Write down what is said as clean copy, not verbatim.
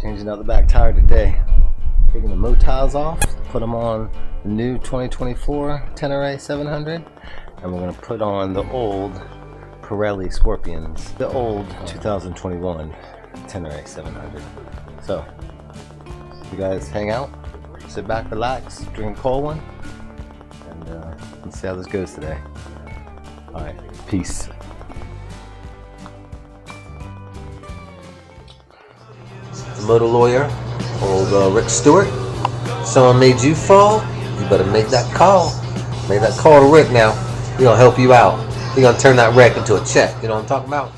Changing out the back tire today. Taking the Motoz off, put them on the new 2024 Tenere 700, and we're going to put on the old Pirelli Scorpions, the old 2021 Tenere 700. So, you guys hang out, sit back, relax, drink a cold one, and let's see how this goes today. Alright, peace. Motor lawyer, old Rick Stewart. Someone made you fall, you better make that call. Make that call to Rick now. He's gonna help you out. He's gonna turn that wreck into a check. You know what I'm talking about?